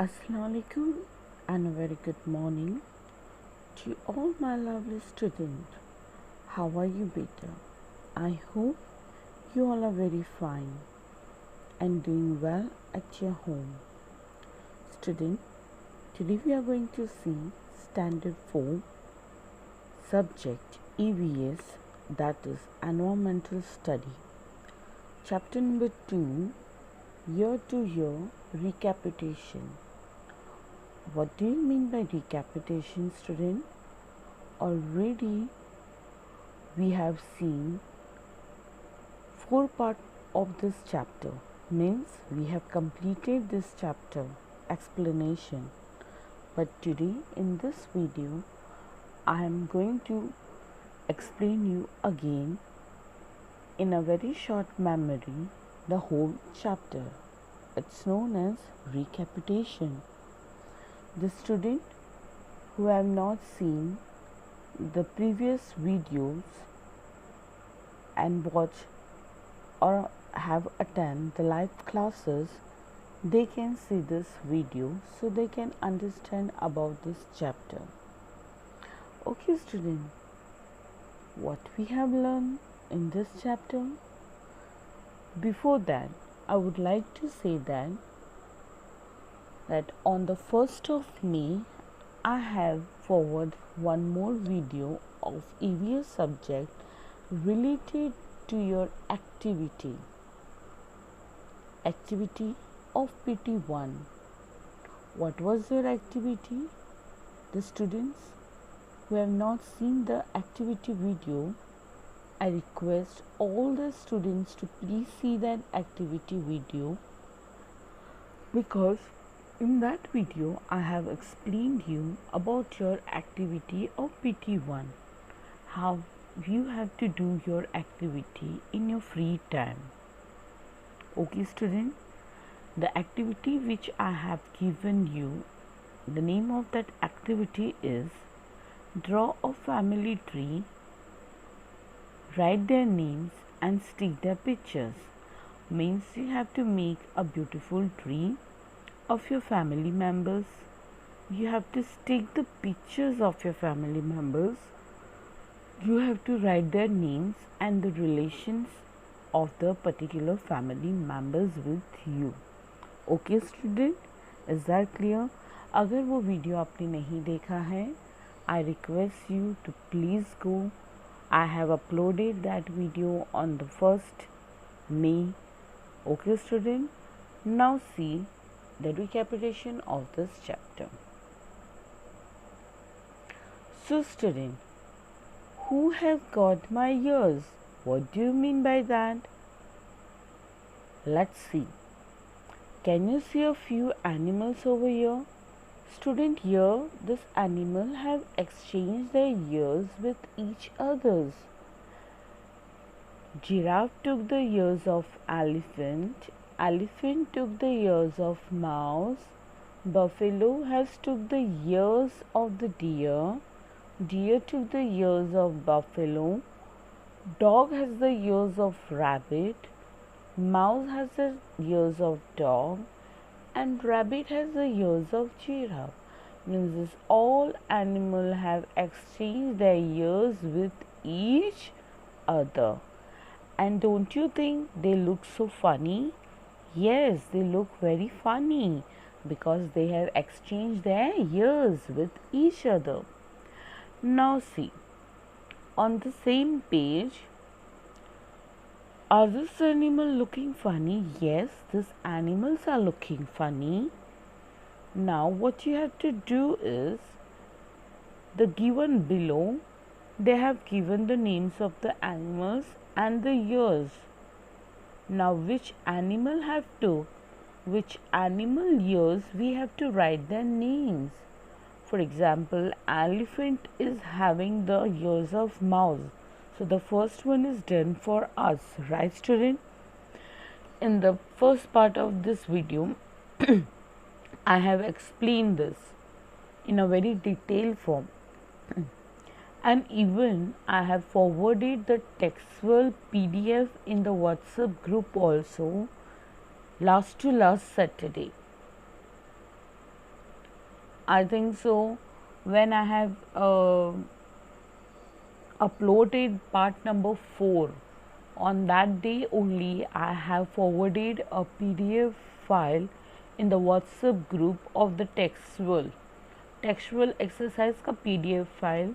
Assalamualaikum and a very good morning to all my lovely students. How are you, beta? I hope you all are very fine and doing well at your home. Student, today we are going to see Standard 4 subject EVS, that is Environmental Study. Chapter number 2, Year to Year Recapitulation. What do you mean by recapitulation, student? Already we have seen 4 parts of this chapter, means we have completed this chapter explanation. But today in this video I am going to explain you again in a very short memory the whole chapter. It's known as recapitulation. The student who have not seen the previous videos and watch or have attend the live classes, they can see this video so they can understand about this chapter. Okay, student, what we have learned in this chapter? Before that, I would like to say that on the 1st of May, I have forwarded one more video of EVS subject related to your activity of PT1. What was your activity? The students who have not seen the activity video, I request all the students to please see that activity video, because in that video I have explained you about your activity of PT1, how you have to do your activity in your free time. Okay, student, the activity which I have given you, the name of that activity is draw a family tree, write their names and stick their pictures. Means you have to make a beautiful tree of your family members. You have to stick the pictures of your family members. You have to write their names and the relations of the particular family members with you. Okay, student, is that clear? अगर वो video आपने नहीं देखा है, I request you to please go. I have uploaded that video on the 1st May. Okay, student, now see the recapitulation of this chapter. So, student, who have got my ears? What do you mean by that? Let's see. Can you see a few animals over here? Student, here this animal have exchanged their ears with each others. Giraffe took the ears of elephant. Elephant took the ears of mouse. Buffalo has took the ears of the deer. Deer took the ears of buffalo. Dog has the ears of rabbit. Mouse has the ears of dog. And rabbit has the ears of giraffe. Means this all animal have exchanged their ears with each other. And don't you think they look so funny? Yes, they look very funny because they have exchanged their ears with each other. Now see, on the same page, are this animal looking funny? Yes, these animals are looking funny. Now what you have to do is, the given below, they have given the names of the animals and the ears. Now which animal have took which animal ears, we have to write their names. For example, elephant is having the ears of mouse. So the first one is done for us, right, student? In the first part of this video, I have explained this in a very detailed form. And even I have forwarded the textual PDF in the WhatsApp group also last Saturday. I think so. When I have uploaded part number 4, on that day only I have forwarded a PDF file in the WhatsApp group of the textual exercise का PDF file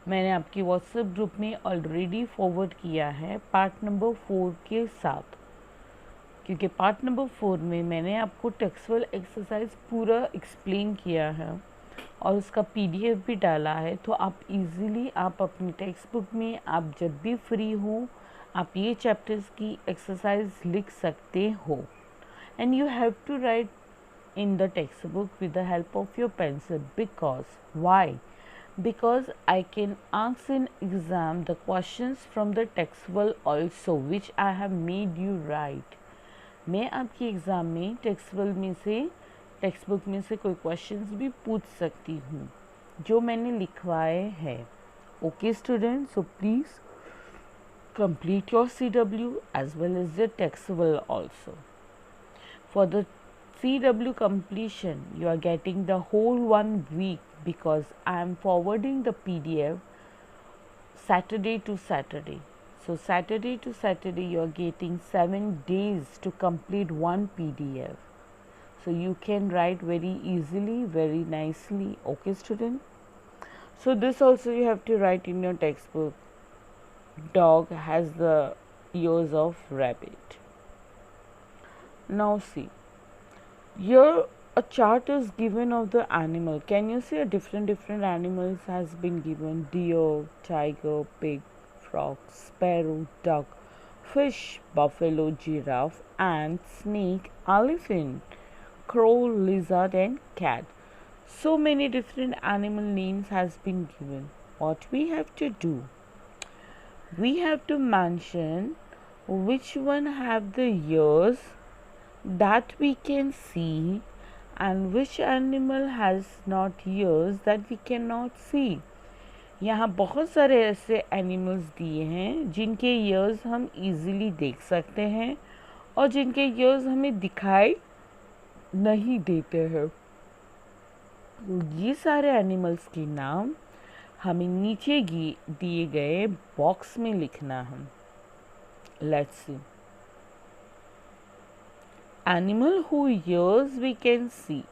मैंने आपकी WhatsApp group में already forward किया है part number 4 के साथ, क्योंकि part number 4 में मैंने आपको टेक्सचुअल एक्सरसाइज पूरा एक्सप्लेन किया है और उसका PDF भी डाला है। तो आप इजीली आप अपनी टेक्स्ट बुक में आप जब भी फ्री हो आप ये चैप्टर्स की एक्सरसाइज लिख सकते हो। And you have to write in the textbook with the help of your pencil. Because why? Because I can ask in exam the questions from the textbook also which I have made you write. मैं आपकी exam में text book में से कोई questions भी पूछ सकती हूँ जो मैंने लिखवाए हैं। Okay student, so please complete your CW as well as the textbook also. For the CW completion, you are getting the whole 1 week because I am forwarding the PDF Saturday to Saturday. So Saturday to Saturday, you are getting 7 days to complete one PDF. So you can write very easily, very nicely. Okay, student? So this also you have to write in your textbook. Dog has the ears of rabbit. Now see. Here a chart is given of the animal. Can you see a different animals has been given? Deer, tiger, pig, frog, sparrow, duck, fish, buffalo, giraffe, ant, snake, elephant, crow, lizard and cat. So many different animal names has been given. What we have to do? We have to mention which one have the ears that we can see and which animal has not ears that we cannot see. यहाँ बहुत सारे ऐसे animals दिए हैं जिनके years हम easily देख सकते हैं और जिनके ईयर्स हमें दिखाई नहीं देते हैं। ये सारे एनिमल्स के नाम हमें नीचे दिए गए बॉक्स में लिखना है। Let's see. Animal who ears we can see.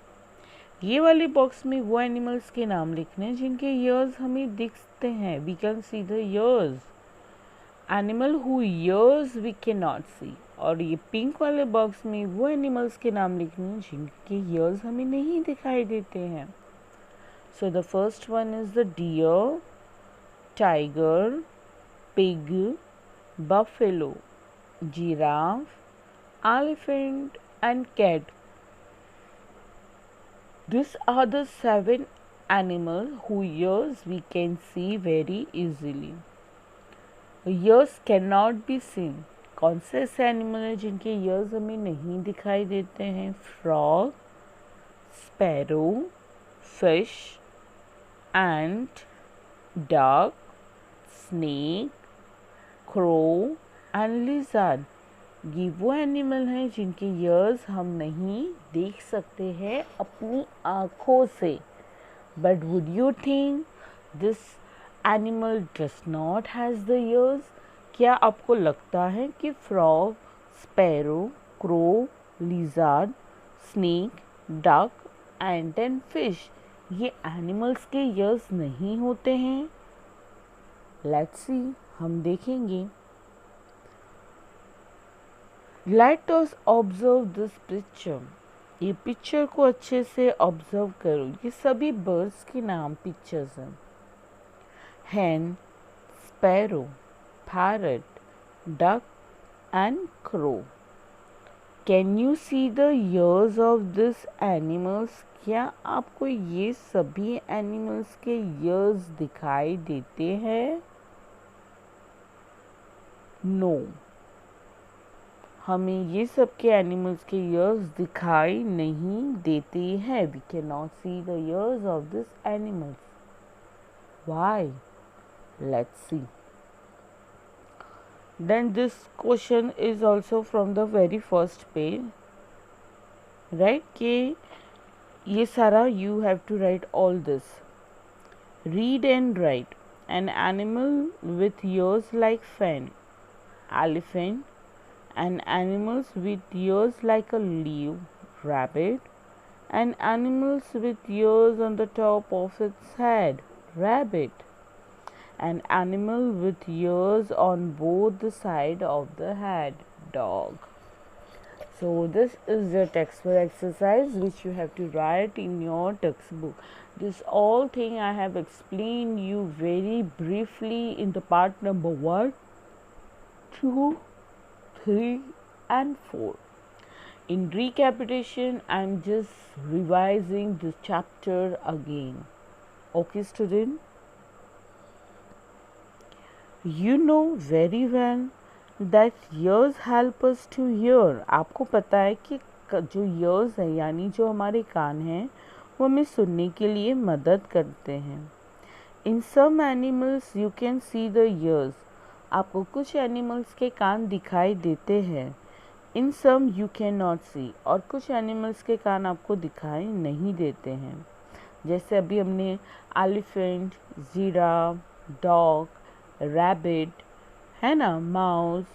ये वाले बॉक्स में वो एनिमल्स के नाम लिखने हैं जिनके ईयर्स हमें दिखते हैं। We can see the ears. Animal who ears we can not see. और ये पिंक वाले बॉक्स में वो एनिमल्स के नाम लिखने हैं जिनके ईयर्स हमें नहीं दिखाई देते हैं। So the first one is the deer, tiger, pig, buffalo, giraffe, elephant and cat. These are the 7 animals whose ears we can see very easily. Ears cannot be seen. कौन से ऐसे एनिमल हैं जिनके ईयर्स हमें नहीं दिखाई देते हैं? Frog, sparrow, fish, ant, duck, snake, crow and lizard. ये वो एनिमल हैं जिनके ईयर्स हम नहीं देख सकते हैं अपनी आँखों से। But would you think this animal does not has the years? क्या आपको लगता है कि frog, sparrow, crow, lizard, snake, duck, ant and fish ये एनिमल्स के ईयर्स नहीं होते हैं? लेट्स सी, हम देखेंगे। Let us observe this picture. ये पिक्चर को अच्छे से ऑब्जर्व करो। ये सभी बर्ड्स के नाम पिक्चर्स हैं। hen, sparrow, parrot, duck and crow. Can you see the ears of these animals? क्या आपको ये सभी एनिमल्स के ईयर्स दिखाई देते हैं? No. हमें ये सब के एनिमल्स के ईयर्स दिखाई नहीं देते हैं। We can not see the ears of this animals. Why? Let's see. Then this question is also from the very first page, right? कि ये सारा you have to write all this. Read and write. An animal with ears like fan, elephant. And animals with ears like a leaf, rabbit. And animals with ears on the top of its head, rabbit. An animal with ears on both the side of the head, dog. So this is the textbook exercise which you have to write in your textbook. This all thing I have explained you very briefly in the part number 1, 2, 3 and 4. In recapitulation, I am just revising this chapter again. Okay, student? You know very well that ears help us to hear. आपको पता है कि जो ears है यानी जो हमारे कान हैं वो हमें सुनने के लिए मदद करते हैं. In some animals you can see the ears. आपको कुछ एनिमल्स के कान दिखाई देते हैं. In some you cannot see. और कुछ एनिमल्स के कान आपको दिखाई नहीं देते हैं. जैसे अभी हमने एलिफेंट, जीराफ, डॉग, रैबिट है ना, माउस,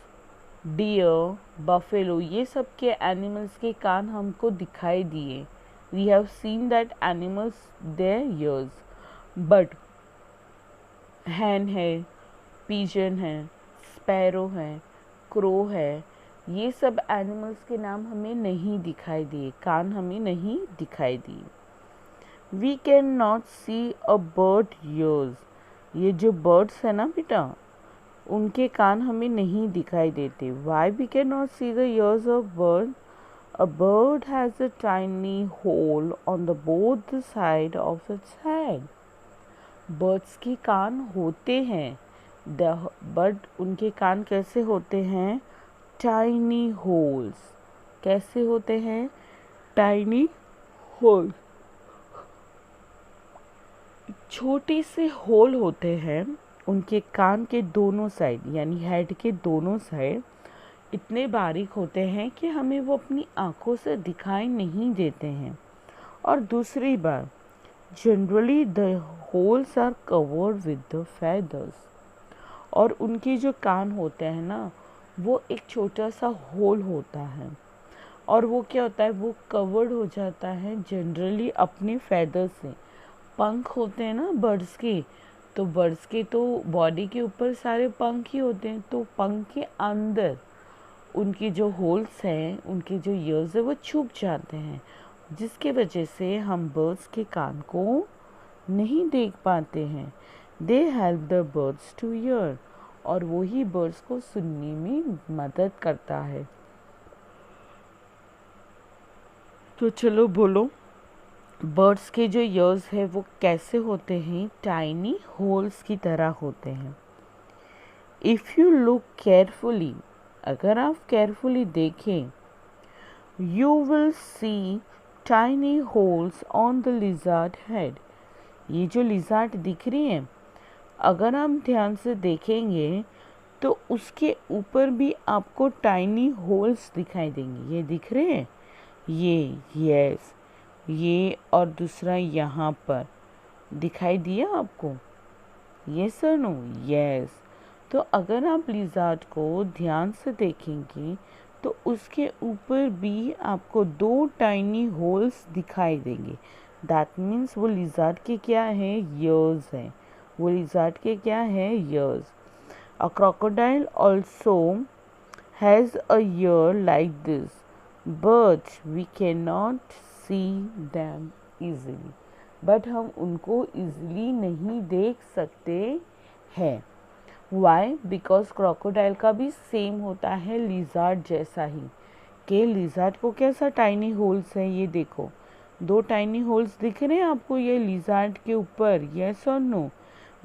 डियर, बफेलो, ये सब के एनिमल्स के कान हमको दिखाई दिए. We have seen that animals their ears. But hen है, पिजन है, स्पैरो है, क्रो है, ये सब एनिमल्स के नाम हमें नहीं दिखाई दिए, कान हमें नहीं दिखाई दिए. We can not see a bird ears. ये जो बर्ड्स है ना बेटा, उनके कान हमें नहीं दिखाई देते. Why we can not see the ears of bird? A bird has a tiny hole on the both the side of its head. Birds के कान होते हैं, बट उनके कान कैसे होते हैं? Tiny holes. कैसे होते हैं? Tiny holes. छोटे से होल होते हैं उनके कान के दोनों साइड, यानी हेड के दोनों साइड इतने बारीक होते हैं कि हमें वो अपनी आंखों से दिखाई नहीं देते हैं. और दूसरी बात, generally the holes are covered with the feathers. और उनके जो कान होते हैं ना, वो एक छोटा सा होल होता है और वो क्या होता है, वो कवर्ड हो जाता है जनरली अपने फेदर से. पंख होते हैं ना बर्ड्स के, तो बर्ड्स के तो बॉडी के ऊपर सारे पंख ही होते हैं, तो पंख के अंदर उनके जो होल्स हैं, उनके जो ईयर्स है वो छुप जाते हैं, जिसके वजह से हम बर्ड्स के कान को नहीं देख पाते हैं. They help the birds two year. और वो ही बर्ड्स को सुनने में मदद करता है. तो चलो बोलो, बर्ड्स के जो ईयर्स है वो कैसे होते हैं? टाइनी होल्स की तरह होते हैं. इफ़ यू लुक केयरफुली, अगर आप केयरफुली देखें, you will see tiny holes on the lizard head. ये जो लिज़ार्ड दिख रही है, अगर आप ध्यान से देखेंगे तो उसके ऊपर भी आपको टाइनी होल्स दिखाई देंगे. ये दिख रहे हैं, ये, यस, ये और दूसरा यहाँ पर दिखाई दिया आपको? यस और नो? यस. तो अगर आप लिज़ार्ड को ध्यान से देखेंगे तो उसके ऊपर भी आपको 2 टाइनी होल्स दिखाई देंगे. दैट मीन्स वो लिज़ार्ड के क्या है? ईयर्स हैं. वो लिज़ार्ड के क्या है? Ears. A crocodile also has a ear like this, but we can not see them easily. But हम उनको easily नहीं देख सकते हैं. Why? Because क्रोकोडाइल का भी सेम होता है लिज़ार्ड जैसा ही. कि लिज़ार्ड को कैसा टाइनी होल्स है, ये देखो 2 टाइनी होल्स दिख रहे हैं आपको ये लिज़ार्ड के ऊपर, यस और नो?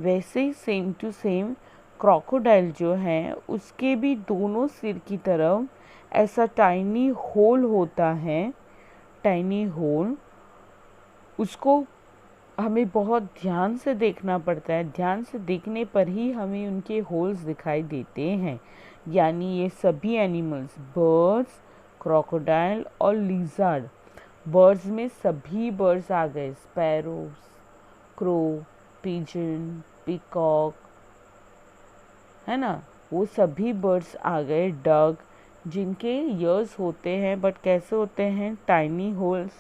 वैसे ही सेम टू सेम क्रोकोडाइल जो है उसके भी दोनों सिर की तरफ ऐसा टाइनी होल होता है. टाइनी होल, उसको हमें बहुत ध्यान से देखना पड़ता है. ध्यान से देखने पर ही हमें उनके होल्स दिखाई देते हैं. यानी ये सभी एनिमल्स, बर्ड्स, क्रोकोडाइल और लिज़ार्ड, बर्ड्स में सभी बर्ड्स आ गए, स्पैरो, क्रो, पिजन, पीकॉक, है ना, वो सभी बर्ड्स आ गए। डग, जिनके ईयर्स होते हैं बट कैसे होते हैं, टाइनी होल्स,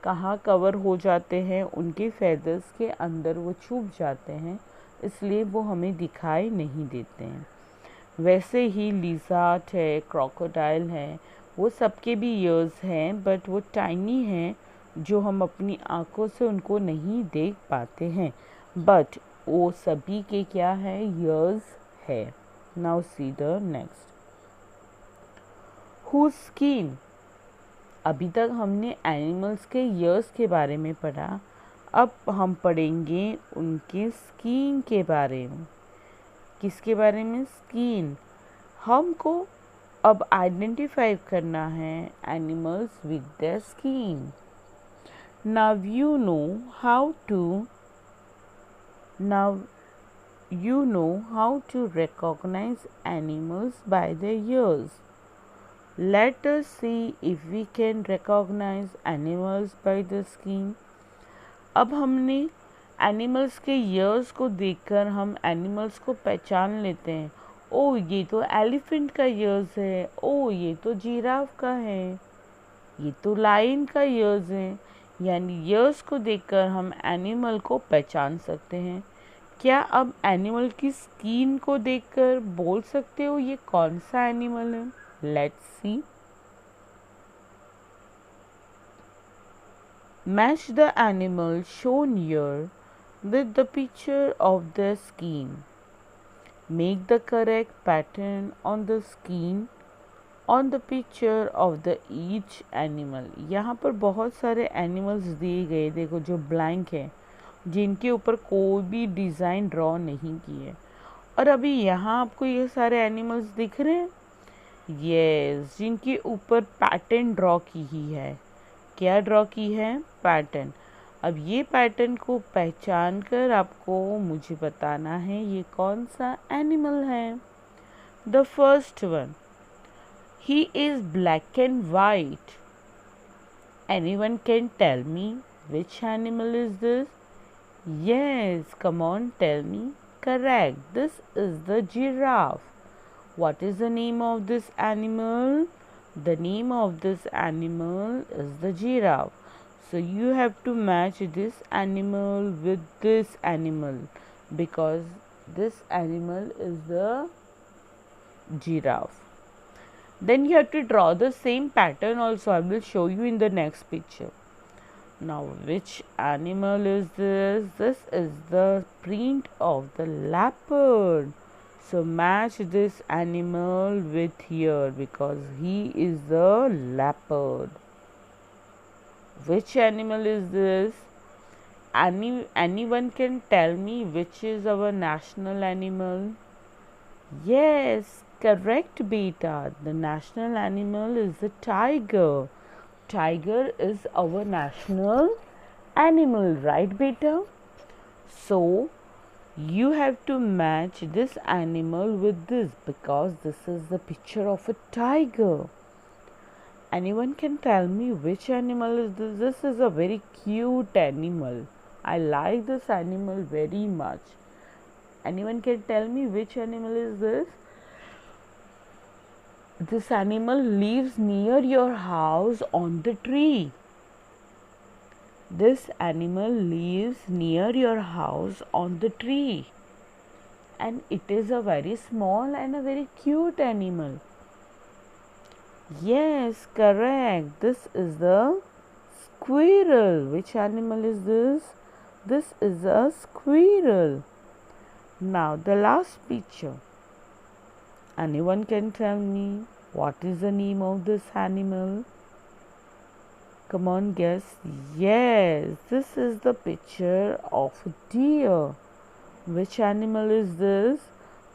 कहाँ कवर हो जाते हैं, उनके फेदर्स के अंदर वो छुप जाते हैं, इसलिए वो हमें दिखाई नहीं देते हैं। वैसे ही लिज़ार्ड है, क्रोकोडाइल है, वो सबके भी ईयर्स हैं बट वो टाइनी हैं, जो हम अपनी आँखों से उनको नहीं देख पाते हैं, बट वो सभी के क्या है, ईयर्स है। Now see the next. Whose skin, अभी तक हमने एनिमल्स के ईयर्स के बारे में पढ़ा, अब हम पढ़ेंगे उनके स्किन के बारे में। किसके बारे में, स्किन। हमको अब आइडेंटिफाई करना है animals with their skin. Now you know how to recognize animals by their ears. Let us see if we can recognize animals by the skin. अब हमने एनिमल्स के ईयर्स को देखकर हम एनिमल्स को पहचान लेते हैं। ओ ये तो एलिफेंट का ईयर्स है, ओ ये तो जिराफ का है, ये तो लायन का ईयर्स है। यानी ईयर्स को देखकर हम एनिमल को पहचान सकते हैं। क्या अब एनिमल की स्किन को देखकर बोल सकते हो ये कौन सा एनिमल है? Let's C. Match the animal shown here with the picture of the skin. Make the correct pattern on the skin on the picture of the each animal. यहाँ पर बहुत सारे एनिमल्स दिए गए, देखो जो ब्लैंक है, जिनके ऊपर कोई भी डिज़ाइन ड्रॉ नहीं की है। और अभी यहाँ आपको ये सारे एनिमल्स दिख रहे हैं, यस, जिनके ऊपर पैटर्न ड्रॉ की ही है। क्या ड्रॉ की है? पैटर्न। अब ये पैटर्न को पहचान कर आपको मुझे बताना है ये कौन सा एनिमल है। The first one, he is black and white. Anyone can tell me which animal is this? Yes, come on, tell me. Correct, this is the giraffe. What is the name of this animal? The name of this animal is the giraffe. So you have to match this animal with this animal because this animal is the giraffe. Then you have to draw the same pattern also. I will show you in the next picture. Now which animal is this? This is the print of the leopard. So match this animal with here because he is the leopard. Which animal is this? Anyone can tell me which is our national animal? Yes, correct beta. The national animal is the tiger. Tiger is our national animal, right beta? So you have to match this animal with this because this is the picture of a tiger. Anyone can tell me which animal is this? This is a very cute animal. I like this animal very much. Anyone can tell me which animal is this? This animal lives near your house on the tree. This animal lives near your house on the tree, and it is a very small and a very cute animal. Yes, correct. This is the squirrel. Which animal is this? This is a squirrel. Now the last picture. Anyone can tell me what is the name of this animal? Come on, guess. Yes, this is the picture of a deer. Which animal is this?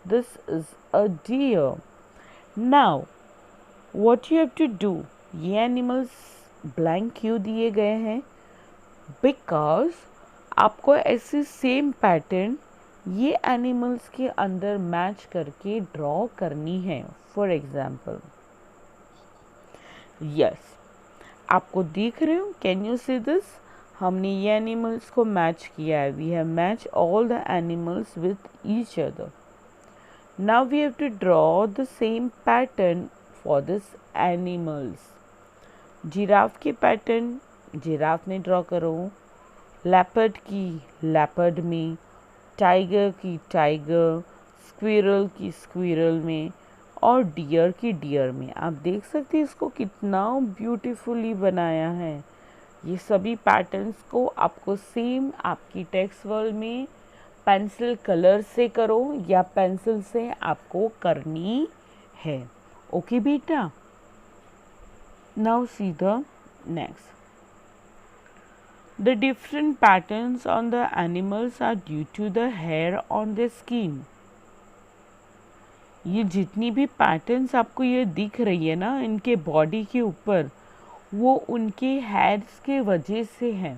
This is a deer. Now, what you have to do? ये animals blank क्यों दिए गए हैं? Because आपको ऐसे same pattern ये animals के अंदर match करके draw करनी है. For example, yes. आपको दिख रहे हो? Can you see this? हमने ये एनिमल्स को मैच किया है. We have match all the animals with each other. Now we have to draw the same pattern for this animals. Giraffe के पैटर्न जिराफ में ड्रॉ करो, लेपर्ड की leopard में, टाइगर की टाइगर, स्क्विरल की स्क्विरल में और डियर की डियर में. आप देख सकते हैं इसको कितना ब्यूटीफुली बनाया है. ये सभी पैटर्न्स को आपको सेम आपकी टेक्स्ट वर्ल्ड में पेंसिल कलर से करो या पेंसिल से आपको करनी है. ओके बेटा. Now see the next. The different patterns on the animals are due to the hair on their skin. ये जितनी भी पैटर्न्स आपको ये दिख रही है ना इनके बॉडी के ऊपर, वो उनके हेयर्स के वजह से है.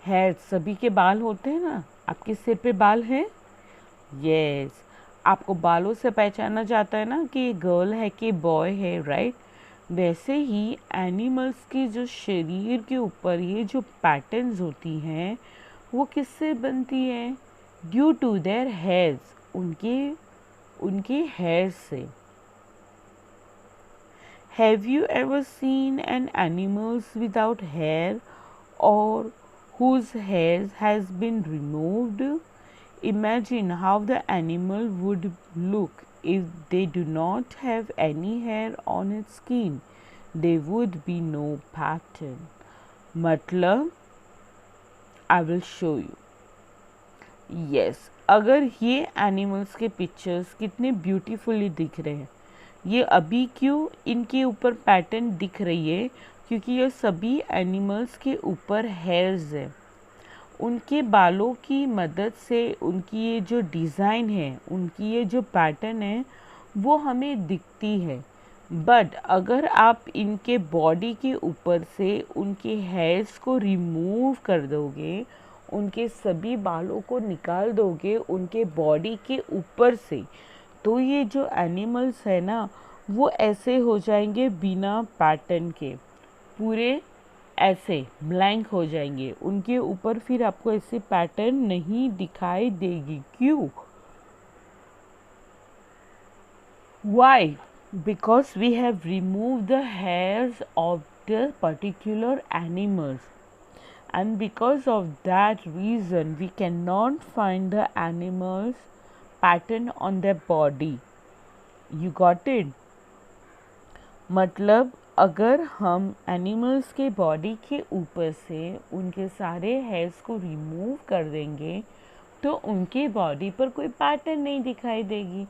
हेयर सभी के बाल होते हैं ना. आपके सिर पे बाल है? यस. आपको बालों से पहचाना जाता है ना कि ये गर्ल है कि बॉय है, राइट? वैसे ही एनिमल्स के जो शरीर के ऊपर ये जो पैटर्न्स होती हैं वो किससे बनती है? Due to their hairs. उनके हेयर से. Have you ever seen an animals without hair और whose hairs has been removed? Imagine how the animal would look if they do not have any hair on its skin. There would be no pattern. मतलब I will show you. Yes, अगर ये animals के pictures कितने beautifully दिख रहे हैं, ये अभी क्यों इनके ऊपर पैटर्न दिख रही है? क्योंकि ये सभी एनिमल्स के ऊपर हेयर्स है. उनके बालों की मदद से उनकी ये जो डिज़ाइन है, उनकी ये जो पैटर्न है वो हमें दिखती है. बट अगर आप इनके बॉडी के ऊपर से उनके हेयर्स को रिमूव कर दोगे, उनके सभी बालों को निकाल दोगे उनके बॉडी के ऊपर से, तो ये जो एनिमल्स है ना वो ऐसे हो जाएंगे बिना पैटर्न के, पूरे ऐसे ब्लैंक हो जाएंगे. उनके ऊपर फिर आपको ऐसे पैटर्न नहीं दिखाई देगी. क्यों? Why? Because we have removed the hairs of the particular animals, and because of that reason we cannot find the animals pattern on their body. You got it? मतलब अगर हम एनिमल्स के बॉडी के ऊपर से उनके सारे हेयर्स को रिमूव कर देंगे तो उनके बॉडी पर कोई पैटर्न नहीं दिखाई देगी.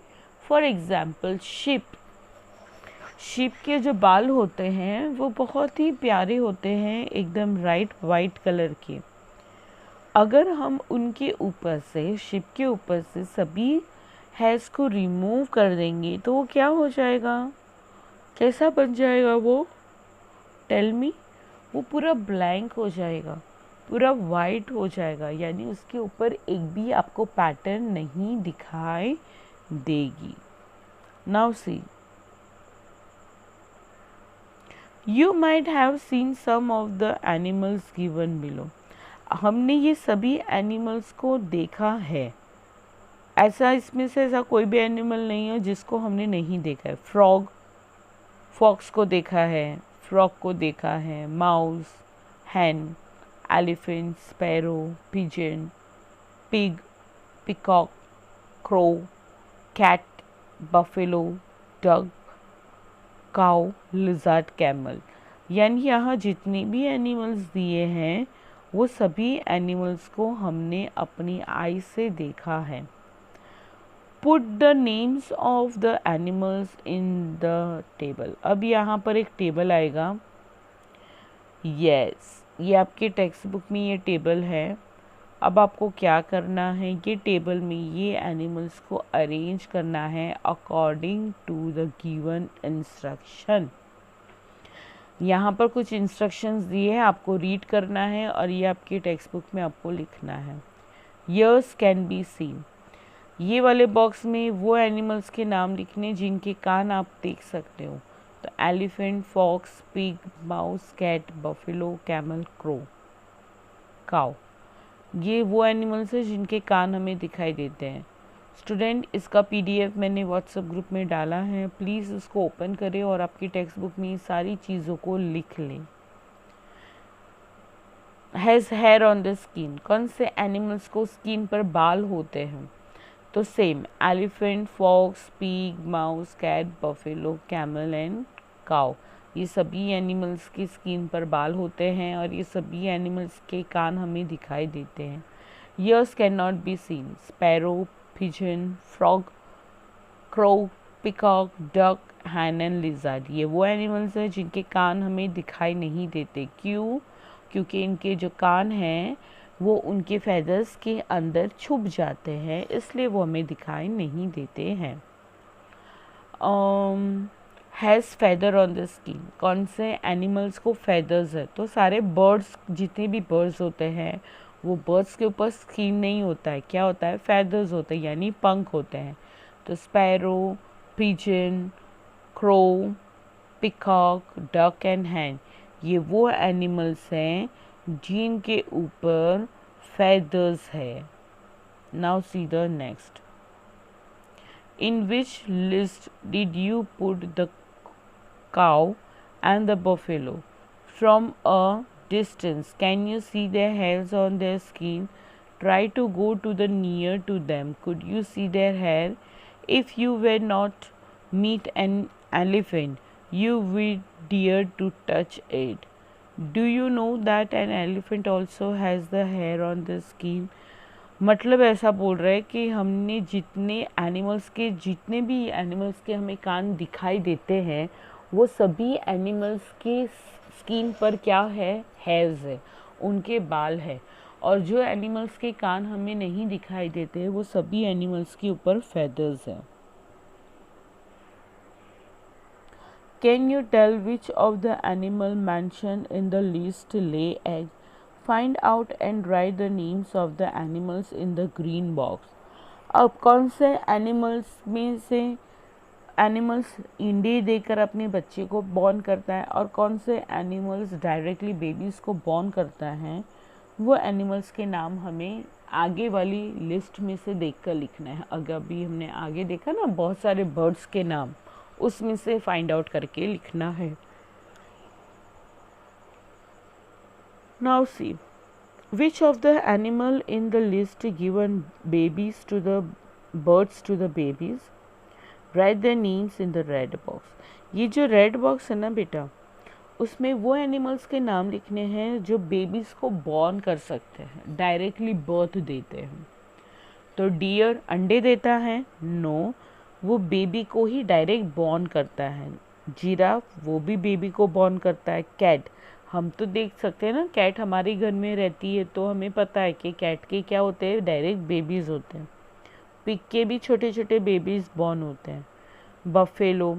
फॉर एग्ज़ाम्पल शिप के जो बाल होते हैं वो बहुत ही प्यारे होते हैं, एकदम वाइट कलर के. अगर हम उनके ऊपर से शिप के ऊपर से सभी हेयर्स को रिमूव कर देंगे तो वो क्या हो जाएगा? कैसा बन जाएगा वो? Tell me. वो पूरा ब्लैंक हो जाएगा, पूरा वाइट हो जाएगा, यानी उसके ऊपर एक भी आपको पैटर्न नहीं दिखाई देगी. Now see, you might have seen some of the animals given below. हमने ये सभी एनिमल्स को देखा है. ऐसा इसमें से ऐसा कोई भी एनिमल नहीं है जिसको हमने नहीं देखा है. फॉक्स को देखा है, फ्रॉग को देखा है, mouse, hen, elephant, sparrow, pigeon, pig, peacock, crow, cat, buffalo, dog, cow, lizard, camel. यानी यहाँ जितने भी एनिमल्स दिए हैं वो सभी एनिमल्स को हमने अपनी आई से देखा है. Put the names of the animals in the table. अब यहाँ पर एक टेबल आएगा. यस, ये आपके टेक्स्ट बुक में ये टेबल है. अब आपको क्या करना है, ये टेबल में ये एनिमल्स को अरेंज करना है according to the given instruction. यहाँ पर कुछ इंस्ट्रक्शंस दिए हैं, आपको रीड करना है और ये आपके टेक्स्ट बुक में आपको लिखना है. Years can be seen. ये वाले बॉक्स में वो एनिमल्स के नाम लिखने जिनके कान आप देख सकते हो. तो elephant, fox, pig, mouse, cat, buffalo, camel, crow, cow, ये वो एनिमल्स हैं जिनके कान हमें दिखाई देते हैं। स्टूडेंट, इसका पीडीएफ मैंने व्हाट्सएप ग्रुप में डाला है, प्लीज़ उसको ओपन करें और आपकी टेक्स्ट बुक में सारी चीज़ों को लिख लें। Has hair on the skin, कौन से एनिमल्स को स्किन पर बाल होते हैं? तो same, elephant, fox, pig, mouse, cat, buffalo, camel and cow, ये सभी एनिमल्स की स्किन पर बाल होते हैं और ये सभी एनिमल्स के कान हमें दिखाई देते हैं। Years can not be seen, sparrow, pigeon, frog, crow, peacock, duck, Hahn and lizard, ये वो एनिमल्स हैं जिनके कान हमें दिखाई नहीं देते। क्यों? क्योंकि इनके जो कान हैं वो उनके फेदर्स के अंदर छुप जाते हैं, इसलिए वो हमें दिखाई नहीं देते हैं। Has feather on the skin, कौन से एनिमल्स को फेदर्स है? तो सारे बर्ड्स, जितने भी बर्ड्स होते हैं वो बर्ड्स के ऊपर स्किन नहीं होता है, क्या होता है? फेदर्स होते हैं, यानी पंख होते हैं। तो sparrow, pigeon, crow, peacock, duck and हैन, ये वो एनिमल्स हैं जिनके ऊपर feathers है। Now see the next. In which list did you put the cow and the buffalo? From a distance, can you see their hairs on their skin? Try to go to the near to them. Could you see their hair? If you were not meet an elephant, you would dare to touch it. Do you know that an elephant also has the hair on the skin? मतलब ऐसा बोल रहा है कि हमने जितने भी animals के हमें कान दिखाई देते हैं वो सभी एनिमल्स के स्किन पर क्या है? हेयर्स है, उनके बाल है। और जो एनिमल्स के कान हमें नहीं दिखाई देते वो सभी एनिमल्स के ऊपर फेदर्स है। Can you tell which of the animal mentioned in the list lay eggs? Find out and write the names of the animals in the green box. अब कौन से एनिमल्स में से एनिमल्स इंडे देकर अपने बच्चे को बॉर्न करता है और कौन से एनिमल्स डायरेक्टली बेबीज़ को बॉर्न करता है, वो एनिमल्स के नाम हमें आगे वाली लिस्ट में से देखकर लिखना है। अगर अभी हमने आगे देखा ना बहुत सारे बर्ड्स के नाम, उसमें से फाइंड आउट करके लिखना है। Now see, which of the animal in the list given babies to the birds to the babies? Write their names in the red box. ये जो रेड बॉक्स है ना बेटा, उसमें वो एनिमल्स के नाम लिखने हैं जो बेबीज़ को बॉर्न कर सकते हैं, डायरेक्टली बर्थ देते हैं। तो डियर अंडे देता है? नो, वो बेबी को ही डायरेक्ट बॉर्न करता है। जिराफ, वो भी बेबी को बॉर्न करता है। कैट, हम तो देख सकते हैं ना, कैट हमारे घर में रहती है तो हमें पता है कि कैट के क्या होते हैं? डायरेक्ट बेबीज़ होते हैं। पिग के भी छोटे छोटे बेबीज़ बॉर्न होते हैं। बफेलो,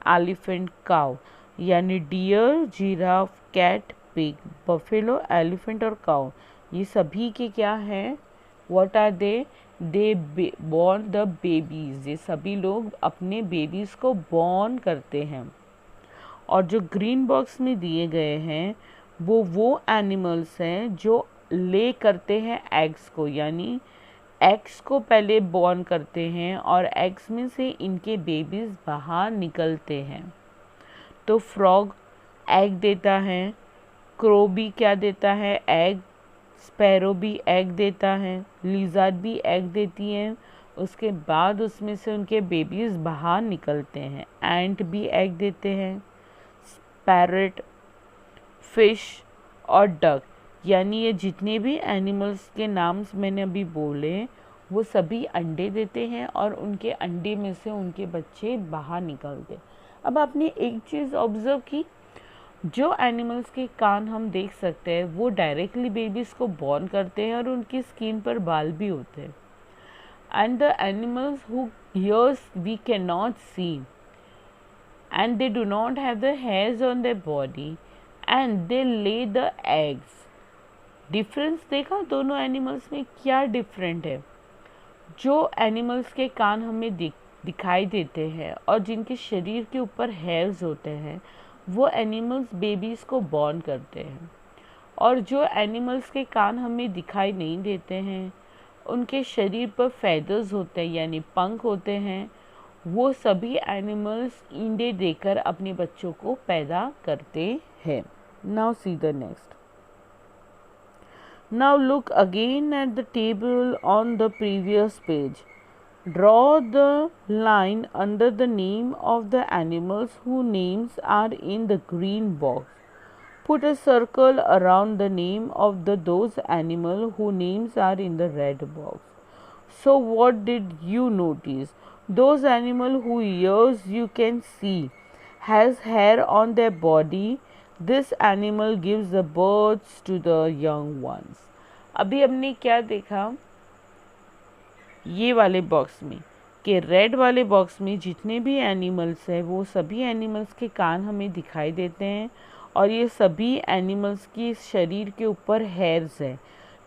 एलिफेंट, काउ, यानी deer, giraffe, cat, pig, buffalo, elephant और काउ, ये सभी के क्या हैं? What are they born the babies, ये सभी लोग अपने बेबीज़ को बॉर्न करते हैं। और जो ग्रीन बॉक्स में दिए गए हैं वो एनिमल्स हैं जो ले करते हैं एग्स को, यानी एग्स को पहले बॉर्न करते हैं और एग्स में से इनके बेबीज़ बाहर निकलते हैं। तो फ्रॉग एग देता है, क्रो भी क्या देता है? एग। स्पैरो भी एग देता है, लिजर्ड भी एग देती है, उसके बाद उसमें से उनके बेबीज़ बाहर निकलते हैं। एंट भी एग देते हैं। पैरट, फिश और डक, यानी ये जितने भी एनिमल्स के नाम्स मैंने अभी बोले वो सभी अंडे देते हैं और उनके अंडे में से उनके बच्चे बाहर निकलते। अब आपने एक चीज़ ऑब्ज़र्व की, जो एनिमल्स के कान हम देख सकते हैं वो डायरेक्टली बेबीज़ को बॉर्न करते हैं और उनकी स्किन पर बाल भी होते हैं। And the animals who ears we can not see and they do not have the hairs on their body and they lay the eggs. Difference देखा दोनों एनिमल्स में? क्या डिफरेंट है? जो एनिमल्स के कान हमें दिखाई देते हैं और जिनके शरीर के ऊपर हेयर्स होते हैं वो एनिमल्स बेबीज़ को बॉर्न करते हैं। और जो एनिमल्स के कान हमें दिखाई नहीं देते हैं, उनके शरीर पर फेदर्स होते हैं यानी पंख होते हैं, वो सभी एनिमल्स ईंडे देकर अपने बच्चों को पैदा करते हैं। Now see the next. Now look again at the table on the previous page. Draw the line under the name of the animals whose names are in the green box. Put a circle around the name of those animals whose names are in the red box. So what did you notice? Those animals whose ears you can see has hair on their body. This animal gives the birth to the young ones. अभी हमने क्या देखा ये वाले box में कि red वाले box में जितने भी एनिमल्स हैं वो सभी एनिमल्स के कान हमें दिखाई देते हैं और ये सभी एनिमल्स की शरीर के ऊपर हेयर्स हैं,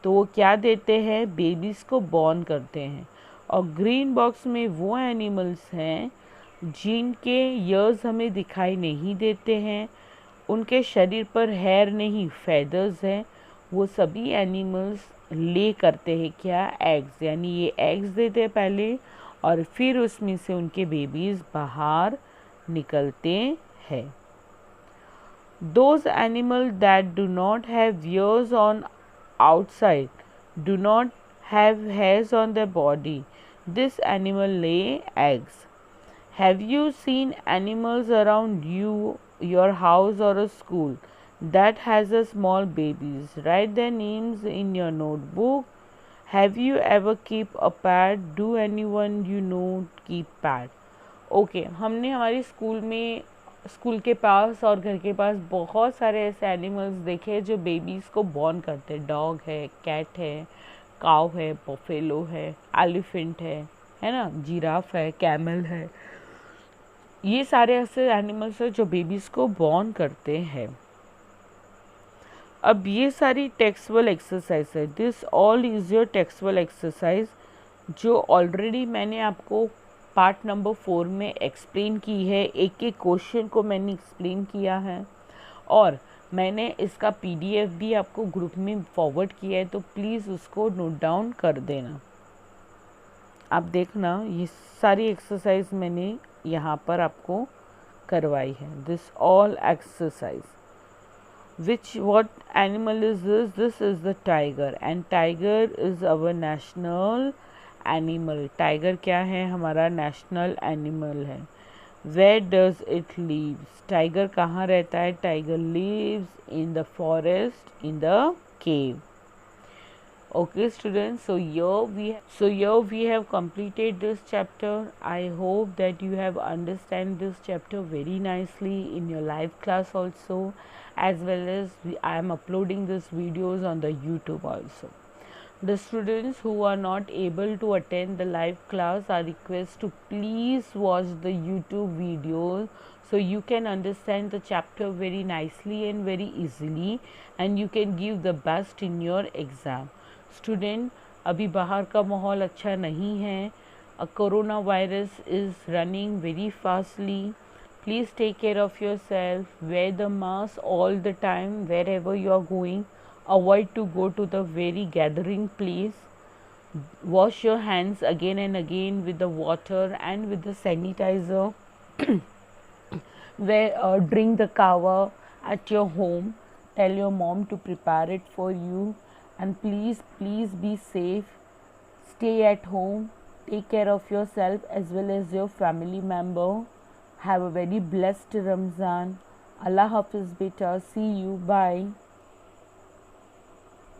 तो वो क्या देते हैं, बेबीज़ को बॉर्न करते हैं। और ग्रीन बॉक्स में वो एनिमल्स हैं जिनके ईयर्स हमें दिखाई नहीं देते हैं, उनके शरीर पर हेयर नहीं फेदर्स हैं, वो सभी एनिमल्स ले करते हैं क्या, एग्स, यानी ये एग्स देते हैं पहले और फिर उसमें से उनके बेबीज़ बाहर निकलते हैं। Those animals that do not have ears on outside do not have hairs on their body. This animal lay eggs. Have you seen animals around you, your house or a school that has a small babies? Write their names in your notebook. Have you ever keep a pet? Do anyone you know keep pet? Okay, हमने हमारे school के पास और घर के पास बहुत सारे ऐसे animals देखे जो बेबीज़ को बॉर्न करते हैं। डॉग है, कैट है, काव है, बफेलो है, एलिफेंट है ना, जिराफ है, कैमल है। ये सारे ऐसे एनिमल्स हैं जो बेबीज़ को बॉर्न करते हैं। अब ये सारी टेक्सुअल एक्सरसाइज है। This all is your textual exercise जो ऑलरेडी मैंने आपको पार्ट नंबर 4 में एक्सप्लेन की है। एक एक क्वेश्चन को मैंने एक्सप्लेन किया है और मैंने इसका PDF भी आपको ग्रुप में फॉरवर्ड किया है, तो प्लीज़ उसको नोट डाउन कर देना। आप देखना ये सारी एक्सरसाइज मैंने यहाँ पर आपको करवाई है। This all exercise what animal is this? This is the tiger and tiger is our national animal. Tiger क्या है, हमारा national animal है। Where does it lives? Tiger कहाँ रहता है? Tiger lives in the forest, in the cave. Okay students, so here we have completed this chapter. I hope that you have understand this chapter very nicely in your live class also, as well as I am uploading these videos on the YouTube also. The students who are not able to attend the live class are requested to please watch the YouTube videos so you can understand the chapter very nicely and very easily and you can give the best in your exam. Student, अभी बाहर का माहौल अच्छा नहीं है। Corona virus is running very fastly. Please take care of yourself, wear the mask all the time wherever you are going, avoid to go to the very gathering place, wash your hands again and again with the water and with the sanitizer. Drink the kava at your home. Tell your mom to prepare it for you. And please be safe. Stay at home. Take care of yourself as well as your family member. Have a very blessed Ramzan. Allah Hafiz beta. See you. Bye.